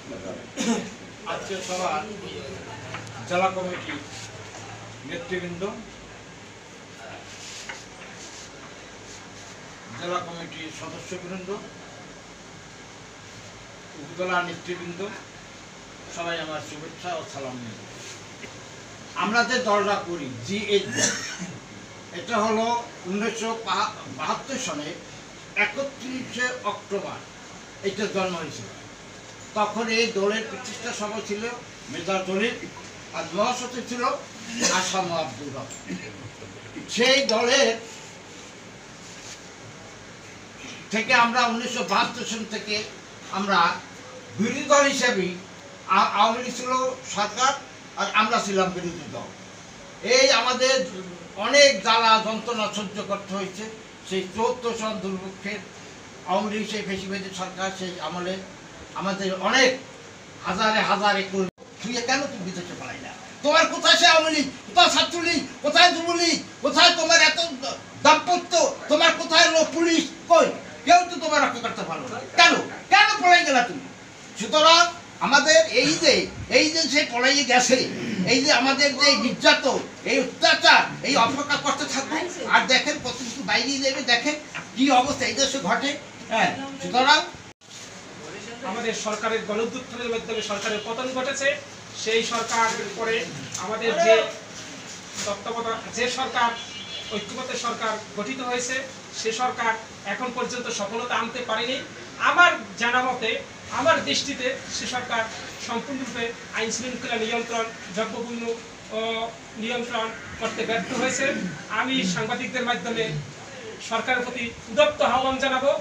আজকে সভা জেলা কমিটি নেতৃবৃন্দ, জেলা কমিটির সদস্যবৃন্দ, উপজেলা নেতৃবৃন্দ, সবাই আমার শুভেচ্ছা ও সালাম নিয়ে। আমরা যে দলটা করি জিএইচ, এটা হলো 1972 সালে 31শে অক্টোবর এটা জন্ম হয়েছিল। তখন এই দলের প্রতিষ্ঠা সভা ছিল মেজর দলিল, আর মহাসচিব ছিল আসাম আব্দুল হক। সেই দলের থেকে আমরা 1972 সাল থেকে আমরা বিরোধী দল হিসেবেই, আওয়ামী লীগ ছিল সরকার আর আমরা ছিলাম বিরোধী দল। এই আমাদের অনেক জ্বালা যন্ত্রণা সহ্য করতে হয়েছে। সেই 74 সাল দুর্ভিক্ষের আওয়ামী লীগ, সেই ফেসিবাদী সরকার, সেই আমলে আমাদের অনেক হাজারে হাজারে তুই কেন তুমি বিদেশে পালাই না? তোমার কোথায় সে আওয়ামী লীগ, কোথায় ছাত্রলীগ, কোথায় যুবলীগ, কোথায় তোমার এত দাম্পত্য, তোমার কোথায় পুলিশ, কই কেউ তো তোমার রক্ষা করতে পারলো না। কেন কেন পলাই গেলা তুমি? সুতরাং আমাদের এই যে সে পলাইয়ে গেছে, এই যে আমাদের যে নির্যাতন, এই অত্যাচার, এই অপেক্ষা করতে থাকবে। আর দেখেন কত কিছু বাইরে যাবে, দেখেন কি অবস্থা এই দেশে ঘটে। হ্যাঁ, সুতরাং আমাদের সরকারের গণঅভ্যুত্থানের মাধ্যমে সরকারের পতন ঘটেছে। সেই সরকার পরে আমাদের যে সরকার ঐক্যবদ্ধ সরকার গঠিত হয়েছে, সে সরকার এখন পর্যন্ত সফলতা আনতে পারেনি। আমার জানা মতে, আমার দৃষ্টিতে সে সরকার সম্পূর্ণরূপে আইন শৃঙ্খলা নিয়ন্ত্রণ, দ্রব্যমূল্য নিয়ন্ত্রণ করতে ব্যর্থ হয়েছে। আমি সাংবাদিকদের মাধ্যমে সরকারের প্রতি উদাত্ত আহ্বান জানাবো,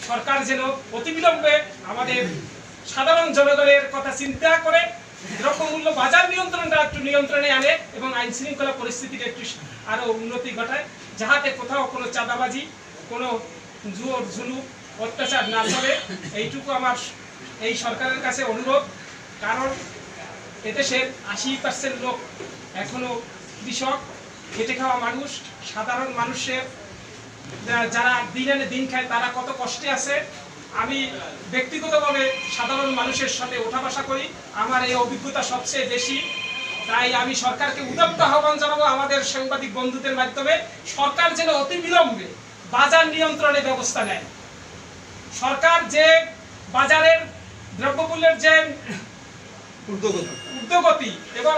সরকার যেন অতিবিলম্বে আমাদের সাধারণ জনগণের কথা চিন্তা করে দ্রব্যমূল্য বাজার নিয়ন্ত্রণটা একটু নিয়ন্ত্রণে আনে এবং আইন শৃঙ্খলা পরিস্থিতির একটু আরো উন্নতি ঘটায়, যাহাতে কোথাও কোনো চাঁদাবাজি, কোনো জোর জুলুম, অত্যাচার না চলে। এইটুকু আমার এই সরকারের কাছে অনুরোধ। কারণ এদেশের 80% লোক এখনো কৃষক, খেটে খাওয়া মানুষ, সাধারণ মানুষের যারা দিন আনে দিন খায় তারা কত কষ্টে আছে। আমি ব্যক্তিগতভাবে সাধারণ মানুষের সাথে ওঠা বসা করি, আমার এই অভিজ্ঞতা সবচেয়ে বেশি। তাই আমি সরকারকে উদাত্ত আহ্বান জানাবো আমাদের সাংবাদিক বন্ধুদের মাধ্যমে, সরকার যেন অতি বিলম্বে বাজার নিয়ন্ত্রণের ব্যবস্থা নেয়। সরকার যে বাজারের দ্রব্যমূল্যের যে ঊর্ধ্বগতি এবং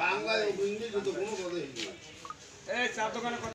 বাংলা ইংলিশ তো কোনো কথা